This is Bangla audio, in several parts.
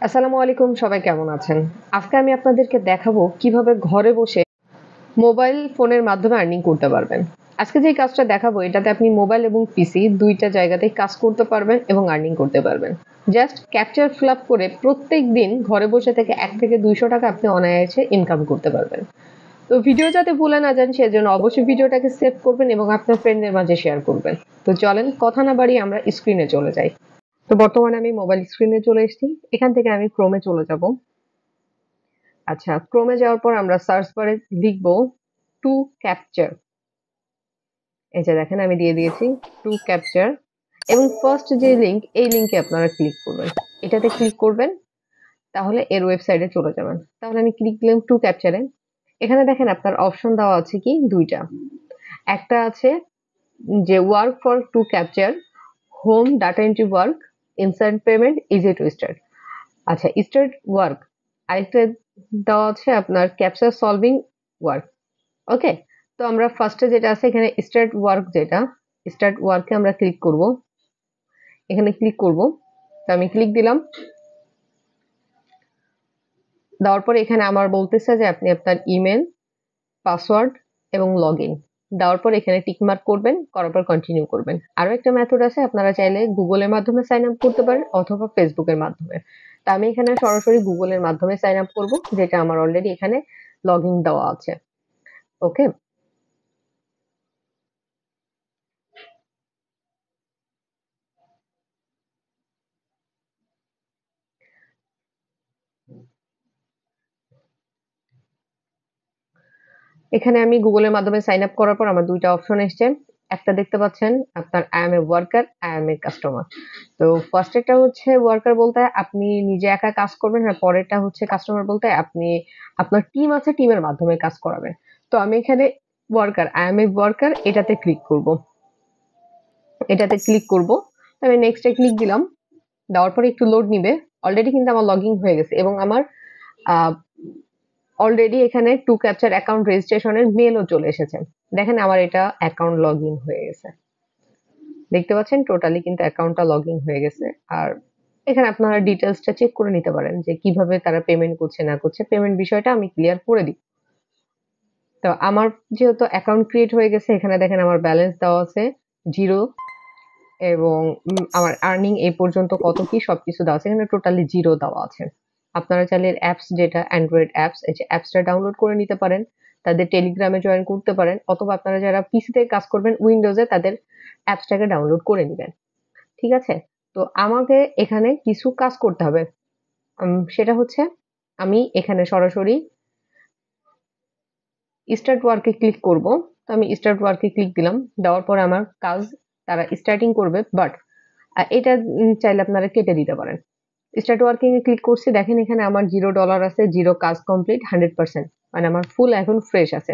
আসসালামু আলাইকুম, সবাই কেমন আছেন? আজকে আমি আপনাদেরকে দেখাবো কিভাবে ঘরে বসে মোবাইল ফোনের মাধ্যমে আর্নিং করতে পারবেন। আজকে যেই কাজটা দেখাবো এটাতে আপনি মোবাইল এবং পিসি ২ টা জায়গাতেই কাজ করতে পারবেন এবং আর্নিং করতে পারবেন। জাস্ট ক্যাপচার ফিল আপ করে প্রত্যেকদিন ঘরে বসে থেকে ৳১ থেকে ৳২০০ আপনি অনায়াসে ইনকাম করতে পারবেন। তো ভিডিও যাতে ভুলে না যান সেজন্য অবশ্যই ভিডিওটাকে সেভ করবেন এবং আপনার ফ্রেন্ডদের মাঝে শেয়ার করবেন। তো চলেন কথা না বাড়িয়ে আমরা স্ক্রিনে চলে যাই। তো বর্তমানে আমি মোবাইল স্ক্রিনে চলে এসেছি। এখান থেকে আমি ক্রোমে চলে যাব। আচ্ছা, ক্রোমে যাওয়ার পর আমরা সার্চ বারে লিখব টু ক্যাপচার। এই যে দেখেন আমি দিয়ে দিয়েছি টু ক্যাপচার এবং ফার্স্ট যে লিংক এই লিংকে আপনারা ক্লিক করবেন। এটাতে ক্লিক করবেন তাহলে এর ওয়েবসাইটে চলে যাবেন। তাহলে আমি ক্লিক দিলাম টু ক্যাপচারে। এখানে দেখেন আপনার অপশন দেওয়া আছে কি ২ টা। একটা আছে যে work for to capture, home data entry work, instant payment, easy to start. আচ্ছা, স্টার্ট ওয়ার্ক আরেকটা দেওয়া আছে আপনার ক্যাপচার সলভিং ওয়ার্ক। ওকে, তো আমরা ফার্স্টে যেটা আছে এখানে স্টার্ট ওয়ার্ক, যেটা স্টার্ট ওয়ার্কে আমরা ক্লিক করব। এখানে ক্লিক করব, তো আমি ক্লিক দিলাম। দেওয়ার পরে এখানে আমার বলতেছে যে আপনি আপনার ইমেল, পাসওয়ার্ড এবং লগ ইন দেওয়ার পর এখানে টিকমার্ক করবেন, করার পর কন্টিনিউ করবেন। আরো একটা মেথড আছে, আপনারা চাইলে গুগলের মাধ্যমে সাইন আপ করতে পারেন অথবা ফেসবুকের মাধ্যমে। তা আমি এখানে সরাসরি গুগলের মাধ্যমে সাইন আপ করব, যেটা আমার অলরেডি এখানে লগ ইন দেওয়া আছে। ওকে, এখানে আমি গুগলের মাধ্যমে সাইন আপ করার পর আমার ২ টা অপশন এসছে। একটা দেখতে পাচ্ছেন আপনার I M A worker, I M A customer. তো ফার্স্ট একটা হচ্ছে ওয়ার্কার বলতে আপনি নিজে একা কাজ করবেন, আর পরেরটা হচ্ছে কাস্টমার বলতে আপনি আপনার টিম আছে, টিমের মাধ্যমে কাজ করাবেন। তো আমি এখানে worker, I M A worker এটাতে ক্লিক করব। এটাতে ক্লিক করব। তো আমি নেক্সট এ ক্লিক দিলাম। দেওয়ার পরে একটু লোড নিবে। অলরেডি কিন্তু আমার লগইন হয়ে গেছে এবং আমার আ অলরেডি এখানে টু ক্যাপচার অ্যাকাউন্ট রেজিস্ট্রেশনের মেলও চলে এসেছে। দেখেন আমার এটা অ্যাকাউন্ট লগইন হয়ে গেছে। দেখতে পাচ্ছেন টোটালি কিন্তু অ্যাকাউন্টটা লগইন হয়ে গেছে। আর এখানে আপনারা ডিটেইলসটা চেক করে নিতে পারেন যে কিভাবে তারা পেমেন্ট করছে না করছে। পেমেন্ট বিষয়টা আমি ক্লিয়ার করে দিই। তো আমার যেহেতু অ্যাকাউন্ট ক্রিয়েট হয়ে গেছে, এখানে দেখেন আমার ব্যালেন্স দেওয়া আছে 0 এবং আমার আর্নিং এই পর্যন্ত কত কি সবকিছু দেওয়া আছে। এখানে টোটালি 0 দেওয়া আছে। আপনারা চাইলে অ্যাপস, যেটা অ্যান্ড্রয়েড অ্যাপস, এই যে অ্যাপসটা ডাউনলোড করে নিতে পারেন। তাদের টেলিগ্রামে জয়েন করতে পারেন অথবা আপনারা যারা পিসিতে কাজ করবেন উইন্ডোজে তাদের অ্যাপসটাকে ডাউনলোড করে নিবেন। ঠিক আছে? তো আমাকে এখানে কিছু কাজ করতে হবে। সেটা হচ্ছে আমি এখানে সরাসরি স্টার্ট ওয়ার্কে ক্লিক করব। তো আমি স্টার্ট ওয়ার্কে ক্লিক দিলাম। দেওয়ার পর আমার কাজ তারা স্টার্টিং করবে, বাট এটা চাইলে আপনারা কেটে দিতে পারেন। স্টার্ট ওয়ার্কিং এ ক্লিক করছি, দেখেন এখানে আমার $0 আছে, 0 কাজ কমপ্লিট 100%, মানে আমার ফুল এখন ফ্রেশ আছে।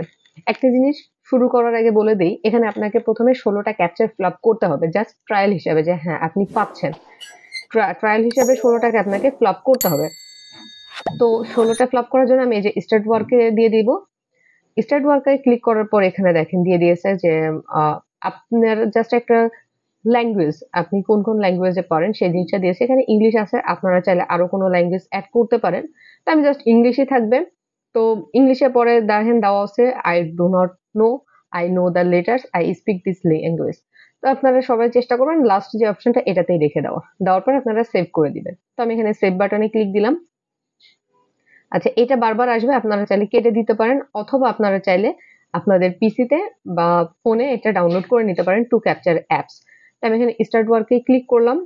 একটা জিনিস শুরু করার আগে বলে দেই, এখানে আপনাকে প্রথমে 16টা ক্যাপচার ফিল আপ করতে হবে জাস্ট ট্রায়াল হিসেবে, যে হ্যাঁ আপনি পাচ্ছেন। ট্রায়াল হিসেবে 16টাকে আপনাকে ফিল আপ করতে হবে। তো 16টা ফিল আপ করার জন্য আমি এই যে স্টার্ট ওয়ার্কে দিয়ে দিব। স্টার্ট ওয়ার্কে ক্লিক করার পর এখানে দেখেন দিয়ে দিয়েছে যে আপনার জাস্ট একটা ল্যাঙ্গুয়েজ, আপনি কোন ল্যাঙ্গুয়েজে পারেন সেই জিনিসটা দিয়েছে। এখানে ইংলিশ আছে, আপনারা চাইলে আরো কোনো ল্যাঙ্গুয়েজ এড করতে পারেন। তো আমি জাস্ট ইংলিশই থাকবে। তো ইংলিশে পরে দেখেন দেওয়া আছে I do not know, I know the letters, I speak this language. তো আপনারা সবাই চেষ্টা করবেন লাস্ট যে অপশনটা এটাতেই রেখে দেওয়া। দেওয়ার পর আপনারা সেভ করে দিবেন। তো আমি এখানে সেভ বাটনে ক্লিক দিলাম। আচ্ছা, এটা বারবার আসবে, আপনারা চাইলে কেটে দিতে পারেন অথবা আপনারা চাইলে আপনাদের পিসিতে বা ফোনে এটা ডাউনলোড করে নিতে পারেন টু ক্যাপচার অ্যাপস। তো আমি এখানে স্টার্ট ওয়ার্কে ক্লিক করলাম।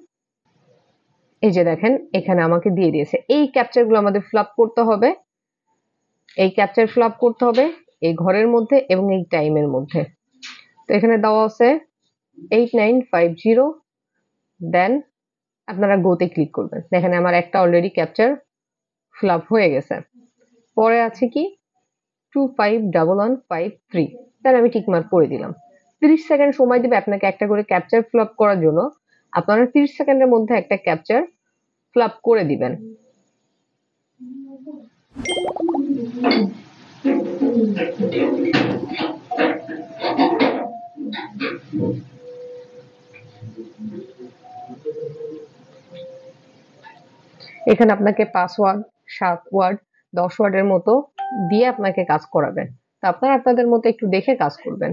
এই যে দেখেন এখানে আমাকে দিয়ে দিয়েছে। এই ক্যাপচার গুলো আমাদের ফিল আপ করতে হবে। এই ক্যাপচার ফিল আপ করতে হবে এই ঘরের মধ্যে এবং এই টাইমের মধ্যে। তো এখানে দেওয়া আছে 8950, দেন আপনারা গো তে ক্লিক করবেন। দেখেন আমার একটা অলরেডি ক্যাপচার ফিল আপ হয়ে গেছে। পরে আছে কি 251153, দেন আমি টিক মার্ক করে দিলাম। 30 সেকেন্ড সময় দিবে আপনাকে একটা করে ক্যাপচার ফিল আপ করার জন্য। আপনারা 30 সেকেন্ডের মধ্যে একটা ক্যাপচার ফিল আপ করে দিবেন। এখানে আপনাকে 5 ওয়ার্ড, 7 ওয়ার্ড, 10 ওয়ার্ডের মতো দিয়ে আপনাকে কাজ করাবেন। তো আপনারা আপনাদের মতো একটু দেখে কাজ করবেন।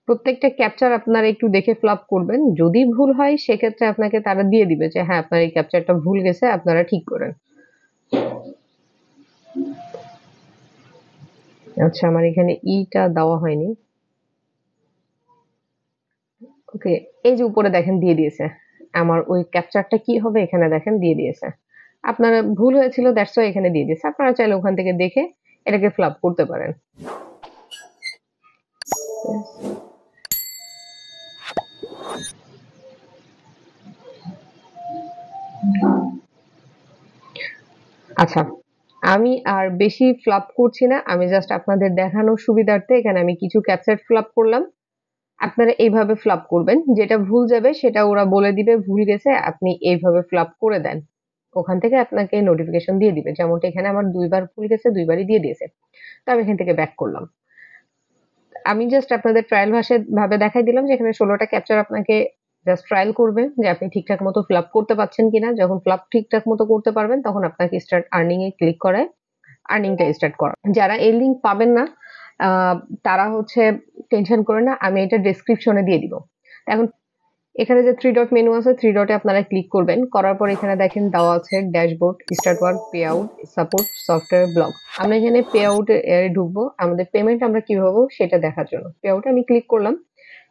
প্রত্যেকটা ক্যাপচার আপনারা একটু দেখে ফ্লাপ করবেন। যদি ভুল হয় সেক্ষেত্রে আপনাকে তারা দিয়ে দিবে যে হ্যাঁ, আপনার এই ক্যাপচারটা ভুল গেছে, আপনারা ঠিক করেন। আচ্ছা, আমার এখানে টা দেওয়া হয়নি। ওকে, এই যে উপরে দেখেন দিয়ে দিয়েছে। আমার ওই ক্যাপচারটা কি হবে এখানে দেখেন দিয়ে দিয়েছে। আপনারা ভুল হয়েছিল দ্যাটস ওয়াই এখানে দিয়ে দিয়েছে। আপনারা চাইলে ওখান থেকে দেখে এটাকে ফ্লাপ করতে পারেন। আচ্ছা, আমি আর বেশি ফ্লাপ করছি না। আমি জাস্ট আপনাদের দেখানোর সুবিধার্থে এখানে আমি কিছু ক্যাপচার ফ্লাপ করলাম। আপনারা এইভাবে ফ্লাপ করবেন। যেটা ভুল যাবে সেটা ওরা বলে দিবে ভুল গেছে, আপনি এইভাবে ফ্লাপ করে দেন। ওখান থেকে আপনাকে নোটিফিকেশন দিয়ে দিবে। যেমনটা এখানে আমার ২ বার ভুল গেছে, ২ বারই দিয়ে দিয়েছে। তো আমি এখান থেকে ব্যাক করলাম। আমি জাস্ট আপনাদের ট্রায়াল ভাবে দেখাই দিলাম যে এখানে ১৬ টা ক্যাপচার আপনাকে জাস্ট ট্রায়াল করবে যে আপনি ঠিকঠাক মতো ফিল আপ করতে পারছেন কিনা। যখন ফিল আপ ঠিকঠাক মতো করতে পারবেন তখন আপনাকে স্টার্ট আর্নিং এ ক্লিক করে আর্নিংটা স্টার্ট করা। যারা এই লিংক পাবেন না তারা হচ্ছে টেনশন করে না, আমি এটা ডেসক্রিপশনে দিয়ে দিব। এখন এখানে যে 3 ডট মেনু আছে 3 ডটে আপনারা ক্লিক করবেন। করার পর এখানে দেখেন দেওয়া আছে dashboard, start work, pay out, support, software, blog. আমরা এখানে পে আউট এ ঢুকবো। আমাদের পেমেন্ট আমরা কিভাবে পাবো সেটা দেখার জন্য। পে আউটে আমি ক্লিক করলাম।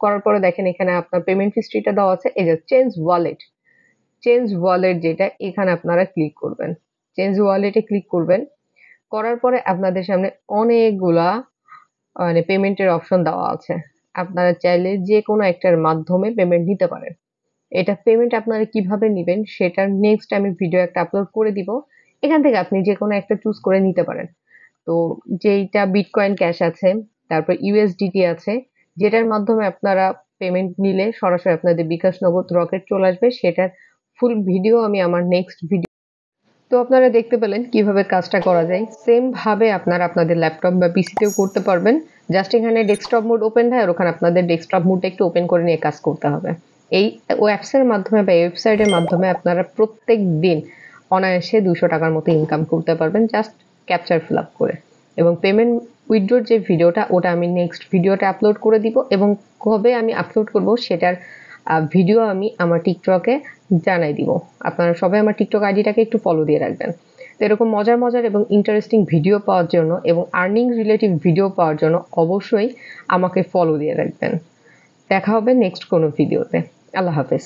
করার পরে দেখেন এখানে আপনার পেমেন্ট হিস্ট্রিটা দেওয়া আছে। এই যে চেঞ্জ ওয়ালেট। চেঞ্জ ওয়ালেট যেটা এখানে আপনারা ক্লিক করবেন। চেঞ্জ ওয়ালেটে ক্লিক করবেন। করার পরে আপনাদের সামনে অনেকগুলা মানে পেমেন্টের অপশন দেওয়া আছে। আপনারা চাইলে যেকোনো একটার মাধ্যমে পেমেন্ট নিতে পারেন। এটা পেমেন্ট আপনারা কিভাবে নিবেন সেটার নেক্সট আমি ভিডিও একটা আপলোড করে দিব। এখান থেকে আপনি যেকোনো একটা চুজ করে নিতে পারেন। তো যেইটা বিটকয়েন ক্যাশ আছে, তারপর ইউএসডিটি আছে, যেটার মাধ্যমে আপনারা পেমেন্ট নিলে সরাসরি আপনাদের বিকাশ নগদ রকেট চলে আসবে, সেটার ফুল ভিডিও আমি আমার নেক্সট ভিডিও। তো আপনারা দেখতে পেলেন কিভাবে কাজটা করা যায়। সেম ভাবে আপনারা আপনাদের ল্যাপটপ বা পিসিতেও করতে পারবেন। জাস্ট এখানে ডেস্কটপ মোড ওপেন হয় আর ওখানে আপনাদের ডেস্কটপ মোডটা একটু ওপেন করে নিয়ে কাজ করতে হবে। এই অ্যাপসের মাধ্যমে বা ওয়েবসাইটের মাধ্যমে আপনারা প্রত্যেক দিন অনায়াসে ২০০ টাকার মতো ইনকাম করতে পারবেন জাস্ট ক্যাপচার ফিল আপ করে। এবং পেমেন্ট উইথড্রোর যে ভিডিওটা ওটা আমি নেক্সট ভিডিওতে আপলোড করে দিব এবং কবে আমি আপলোড করব সেটার ভিডিও আমি আমার টিকটকে জানাই দিব। আপনারা সবাই আমার টিকটক আইডিটাকে একটু ফলো দিয়ে রাখবেন। তো এরকম মজার মজার এবং ইন্টারেস্টিং ভিডিও পাওয়ার জন্য এবং আর্নিং রিলেটিভ ভিডিও পাওয়ার জন্য অবশ্যই আমাকে ফলো দিয়ে রাখবেন। দেখা হবে নেক্সট কোনো ভিডিওতে। আল্লাহ হাফেজ।